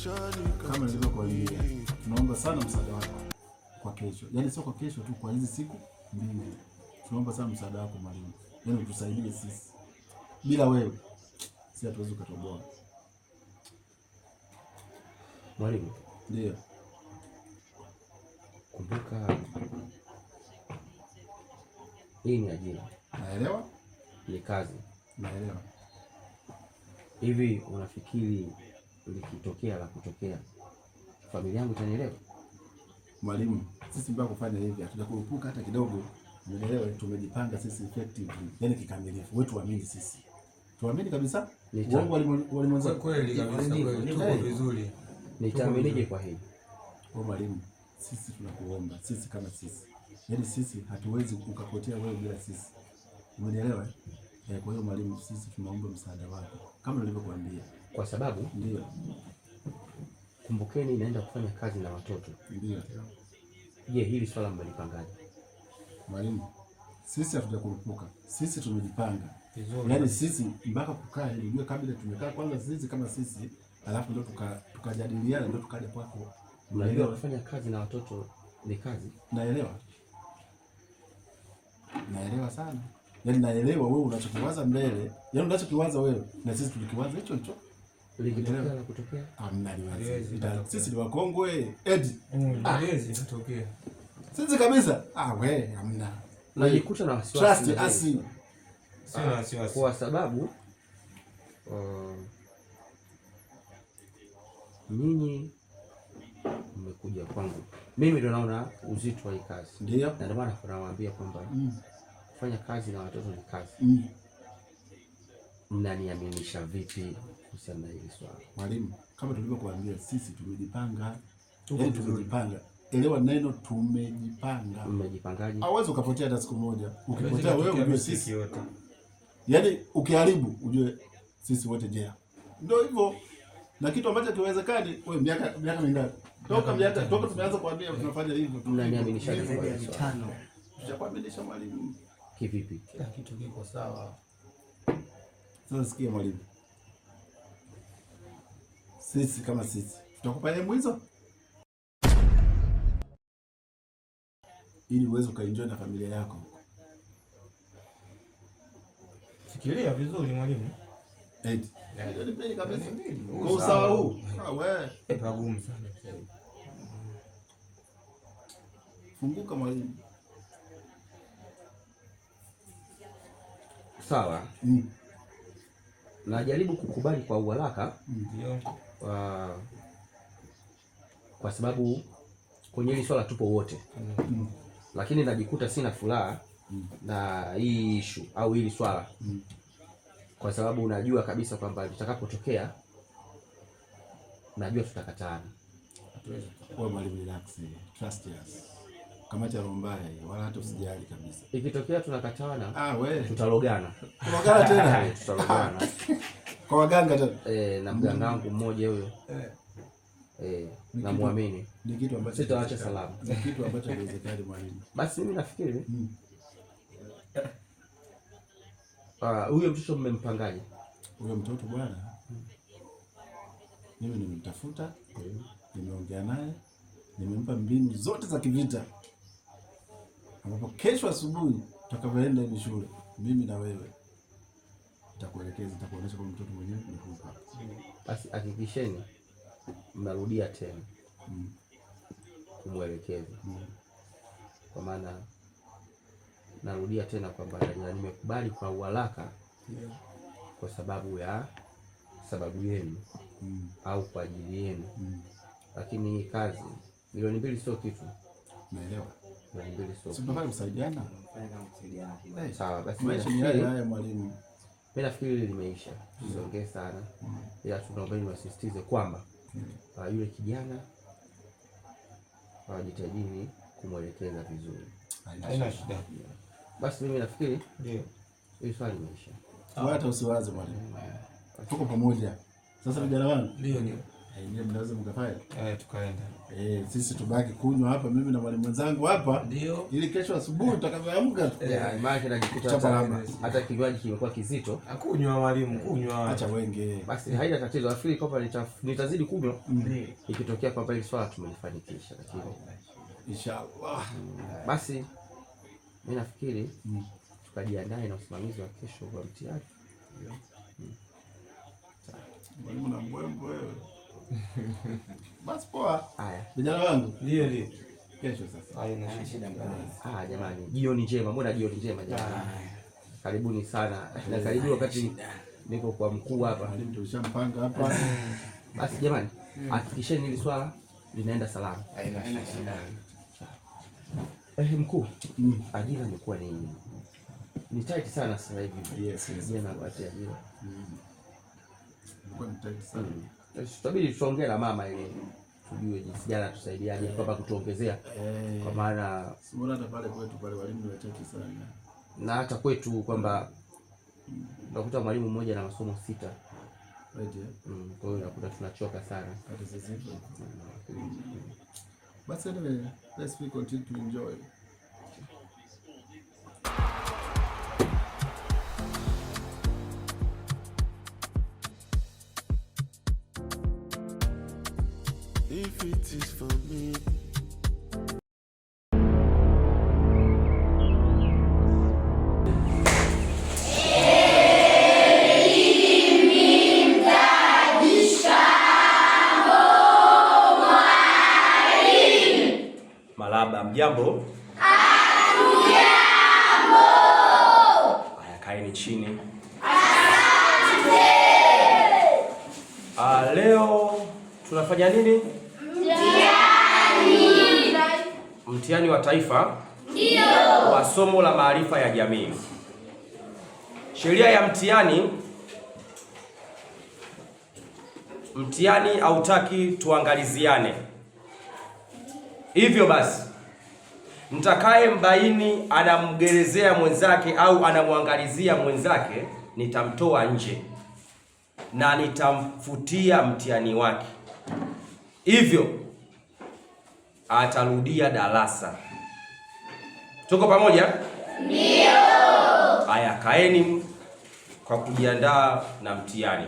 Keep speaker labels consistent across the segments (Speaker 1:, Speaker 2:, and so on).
Speaker 1: Kama nilivyokuambia, tunaomba sana msaada wako kwa kesho. Yaani sio kwa kesho tu, kwa hizi siku mbili. Tunaomba sana msaada wako mwalimu. Yaani utusaidie sisi. Bila wewe sisi hatuwezi kutoboa.
Speaker 2: Mwalimu,
Speaker 1: ndio.
Speaker 2: Kumbuka hii ni ajira.
Speaker 1: Naelewa?
Speaker 2: Ni kazi.
Speaker 1: Naelewa.
Speaker 2: Hivi unafikiri likitokea la kutokea familia yangu itanielewa?
Speaker 1: Mwalimu, sisi mpaka kufanya hivi hatujakurupuka hata kidogo. Umeelewa? Tumejipanga sisi effectively, yani kikamilifu. Wewe tuamini sisi. Tuamini kabisa. Uongo walimwanza
Speaker 3: kweli kabisa, kweli tuko vizuri.
Speaker 2: Nitaaminije kwa hili?
Speaker 1: Kwa mwalimu, sisi tunakuomba, sisi kama sisi. Yaani sisi hatuwezi kukapotea wewe bila sisi. Umeelewa? Kwa hiyo mwalimu, sisi tunaomba msaada wako kama nilivyokuambia.
Speaker 2: Kwa sababu
Speaker 1: ndio.
Speaker 2: Kumbukeni inaenda kufanya kazi na watoto.
Speaker 1: Ndio.
Speaker 2: Je, hili swala mmelipangaje?
Speaker 1: Mwalimu, sisi hatujakurupuka. Sisi tumejipanga. Yaani sisi mpaka kukaa ndio kabla tumekaa kwanza sisi kama sisi, alafu ndio tukajadiliana ndio tukaja kwako.
Speaker 2: Unaelewa kufanya kazi na watoto ni kazi?
Speaker 1: Naelewa. Naelewa sana. Yaani naelewa wewe unachokiwaza mbele. Yaani unachokiwaza wewe na sisi tulikiwaza hicho hicho.
Speaker 2: Likitokea la kutokea?
Speaker 1: Mnaliwaza. Sisi ni wakongwe. Edi.
Speaker 3: Haiwezi kutokea.
Speaker 1: Sisi kabisa. We, hamna.
Speaker 2: Najikuta na wasiwasi.
Speaker 1: Trust asi.
Speaker 3: Sio wasiwasi.
Speaker 2: Kwa sababu nyinyi mmekuja kwangu. Mimi ndo naona uzito wa hii kazi.
Speaker 1: Ndio.
Speaker 2: Na ndio maana nawaambia kwamba kufanya kazi na watoto ni kazi. Mnaniaminisha vipi kuhusiana na hili swala?
Speaker 1: Mwalimu, kama tulivyokuambia sisi tumejipanga. Tumejipanga. Elewa neno tumejipanga.
Speaker 2: Mmejipangaje?
Speaker 1: Hauwezi ukapotea hata siku moja. Ukipotea wewe ujue sisi wote. Yaani ukiharibu ujue sisi wote jea. Ndio hivyo. Na kitu ambacho kiwezekani wewe miaka mingapi? Toka tumeanza kuambia tunafanya hivyo.
Speaker 2: Mnaniaminisha
Speaker 1: zaidi ya 5. Tutakuaminisha mwalimu.
Speaker 2: Kivipi?
Speaker 3: Kila kitu kiko sawa.
Speaker 1: Sasa sikia mwalimu. Sisi kama sisi tutakupa elimu hizo ili uweze ukaenjoy na familia yako.
Speaker 3: Fikiria vizuri mwalimu.
Speaker 1: Eti. Ndio nipeni kabisa. Kwa usawa huu. Wewe.
Speaker 3: Pagumu sana.
Speaker 1: Funguka mwalimu.
Speaker 2: Sawa. Najaribu kukubali kwa uharaka.
Speaker 3: Ndio.
Speaker 2: Kwa sababu kwenye hili swala tupo wote. Lakini najikuta sina furaha na hii issue au hili swala. Kwa sababu unajua kabisa kwamba litakapotokea najua tutakataana.
Speaker 1: Kwa mwalimu relax, trust us. Kama cha rombaya hiyo wala hata usijali kabisa.
Speaker 2: Ikitokea tunakataana,
Speaker 1: wewe
Speaker 2: tutalogana.
Speaker 1: Tulogana tena.
Speaker 2: Tutalogana.
Speaker 1: Kwa waganga tena.
Speaker 2: Na mganga wangu mmoja huyo. Na muamini.
Speaker 1: Ni kitu ambacho
Speaker 2: sitaacha salama.
Speaker 1: Ni kitu ambacho haiwezekani mwalimu.
Speaker 2: Basi mimi nafikiri huyo mtoto mmempangaje?
Speaker 1: Huyo mtoto bwana. Mimi nimemtafuta, nimeongea naye, nimempa mbinu zote za kivita. Ambapo kesho asubuhi tutakapoenda hivi shule, mimi na wewe nitakuelekeza, nitakuonesha kwa mtoto mwenyewe ni huko.
Speaker 2: Basi hakikisheni mnarudia tena kumwelekeza. Kwa maana narudia tena kwamba nimekubali kwa uharaka kwa sababu yenu au kwa ajili yenu. Lakini hii kazi milioni 2 sio kitu.
Speaker 1: Naelewa.
Speaker 2: Milioni 2 sio.
Speaker 1: Tunafaa kusaidiana.
Speaker 2: Sawa, basi
Speaker 1: maisha ni haya mwalimu.
Speaker 2: Mimi nafikiri hili limeisha. Tusiongee sana. Ila tunaomba niwasisitize kwamba yule kijana wajitahidi kumwelekeza vizuri.
Speaker 3: Haina shida.
Speaker 2: Basi mimi nafikiri
Speaker 3: ndio
Speaker 2: hili swali limeisha.
Speaker 1: Hata usiwaze mwalimu. Tuko pamoja. Sasa vijana wangu.
Speaker 3: Ndio.
Speaker 1: Yenyewe mnaweza mkafanya.
Speaker 3: Tukaenda.
Speaker 1: Sisi tubaki kunywa hapa mimi na mwalimu mwenzangu hapa.
Speaker 3: Ndio.
Speaker 1: Ili kesho asubuhi tutakapoamka.
Speaker 2: Maana najikuta hata kinywaji kimekuwa kizito.
Speaker 3: Akunywa mwalimu, kunywa.
Speaker 1: Acha wenge.
Speaker 2: Basi haina tatizo. Nafikiri kwamba nitazidi kunywa.
Speaker 3: Ndio.
Speaker 2: Ikitokea kwamba hili swala tumelifanikisha lakini
Speaker 1: inshallah.
Speaker 2: Basi mimi nafikiri tukajiandae na usimamizi wa kesho wa mtihani.
Speaker 1: Mwalimu na mbwembwe wewe. Basi poa.
Speaker 2: Haya.
Speaker 1: Vijana wangu.
Speaker 3: Ndio.
Speaker 1: Kesho sasa.
Speaker 3: Haina shida mbaya.
Speaker 2: Jamani, jioni njema. Mbona jioni njema jamani? Karibuni sana. Na karibu wakati niko kwa mkuu hapa.
Speaker 1: Mwalimu ndio ushampanga hapa.
Speaker 2: Basi jamani, hakikisheni hili swala linaenda salama.
Speaker 3: Haina shida.
Speaker 2: Mkuu, ajira imekuwa ni tight sana sasa hivi.
Speaker 1: Yes.
Speaker 2: Jana napata ajira.
Speaker 1: Imekuwa ni tight sana.
Speaker 2: Tutabidi tuongee na mama ili tujue jinsi gani tusaidiaje kwamba kutuongezea. Kwa maana
Speaker 1: simuona hata pale kwetu pale walimu ni wachache sana.
Speaker 2: Na hata kwetu kwamba unakuta mwalimu mmoja na masomo 6.
Speaker 1: Right.
Speaker 2: Kwa hiyo unakuta tunachoka sana.
Speaker 1: Hata sisi. But anyway, let's continue to enjoy.
Speaker 4: If it is for me.
Speaker 5: Malaba, mjambo?
Speaker 6: Hatujambo.
Speaker 5: Haya, kaeni chini.
Speaker 6: Asante.
Speaker 5: Leo tunafanya nini?
Speaker 6: Mtihani.
Speaker 5: Mtihani wa taifa?
Speaker 6: Ndio.
Speaker 5: Wa somo la maarifa ya jamii. Sheria ya mtihani hautaki tuangaliziane. Hivyo basi, mtakaye mbaini anamgerezea mwenzake au anamwangalizia mwenzake, nitamtoa nje na nitamfutia mtihani wake. Hivyo atarudia darasa. Tuko pamoja?
Speaker 6: Ndio.
Speaker 5: Haya, kaeni kwa kujiandaa na mtihani.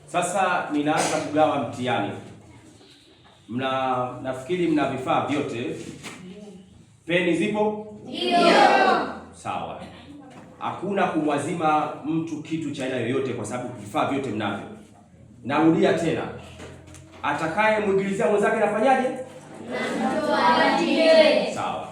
Speaker 5: Sasa ninaanza kugawa mtihani. Nafikiri mna vifaa vyote. Peni zipo?
Speaker 6: Ndio.
Speaker 5: Sawa. Hakuna kumwazima mtu kitu cha aina yoyote kwa sababu vifaa vyote mnavyo. Narudia tena. Atakaye mwingilizia mwenzake nafanyaje?
Speaker 6: Namtoa nje.
Speaker 5: Sawa.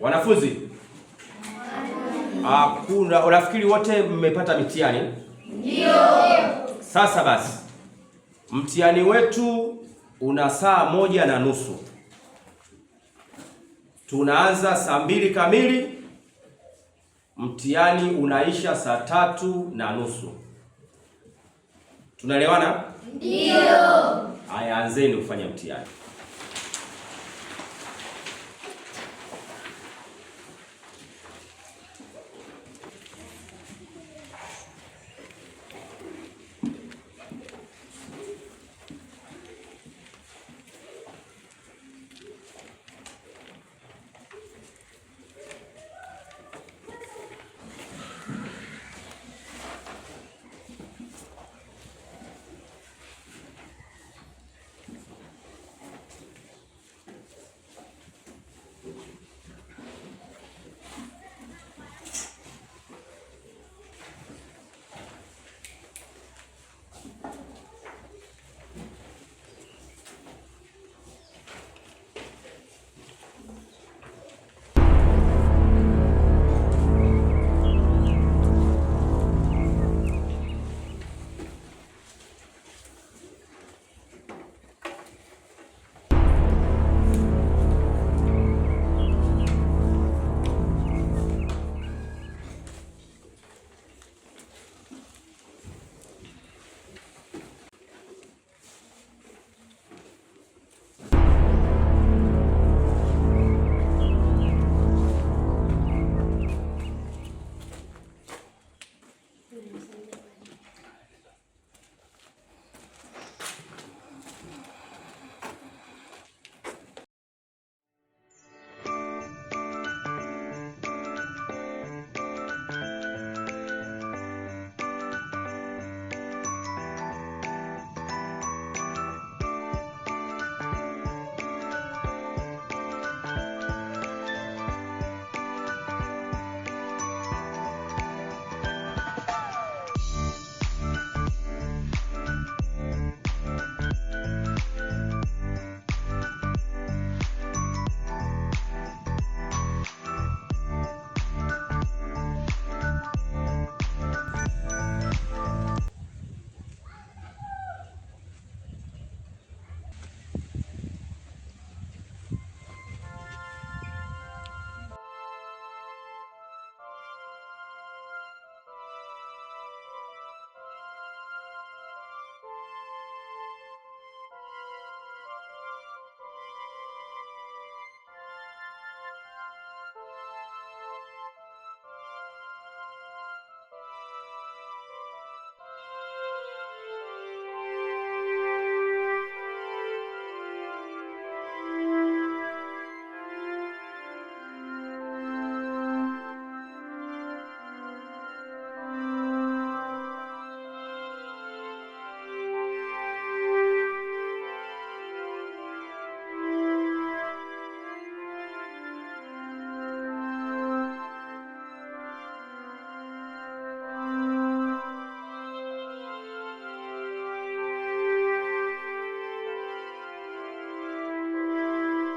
Speaker 5: Wanafunzi, kuna unafikiri wote mmepata mitihani?
Speaker 6: Ndio.
Speaker 5: Sasa basi, mtihani wetu una saa 1:30. Tunaanza saa 2 kamili. Mtihani unaisha saa 3:30. Tunaelewana?
Speaker 6: Ndio.
Speaker 5: Haya, anzeni kufanya mtihani.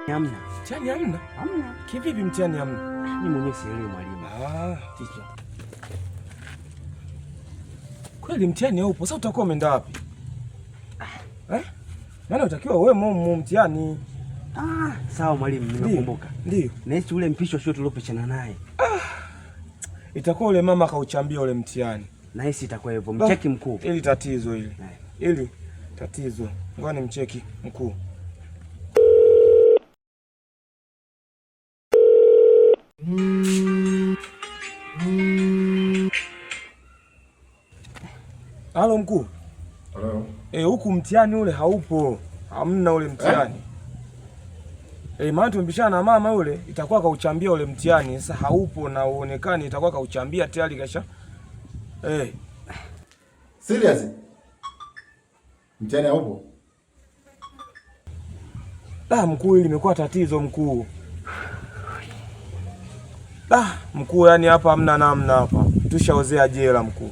Speaker 7: Hamna.
Speaker 3: Mtihani hamna?
Speaker 7: Hamna.
Speaker 3: Kivipi mtihani hamna?
Speaker 7: Mimi mwenyewe sielewi mwalimu.
Speaker 3: Teacher. Kweli mtihani haupo. Sasa utakuwa umeenda wapi? Maana utakiwa wewe mumu mtihani.
Speaker 7: Sawa mwalimu, nimekumbuka.
Speaker 3: Ndio.
Speaker 7: Na hichi ule mpisho sio tuliopishana naye.
Speaker 3: Itakuwa ule mama kauchambia ule mtihani.
Speaker 7: Na hisi itakuwa hivyo. Mcheki mkuu.
Speaker 3: Ili tatizo hili. Ili tatizo. Ngoja nimcheki mkuu. Halo mkuu.
Speaker 1: Hello.
Speaker 3: Huku mtihani ule haupo. Hamna ule mtihani. Maana tumebishana na mama ule, itakuwa kauchambia ule mtihani. Sasa haupo na uonekani, itakuwa kauchambia tayari kasha.
Speaker 1: Serious? Mtihani haupo?
Speaker 3: Mkuu, hili limekuwa tatizo mkuu. Mkuu, yani hapa hamna namna hapa. Tushaozea jela mkuu.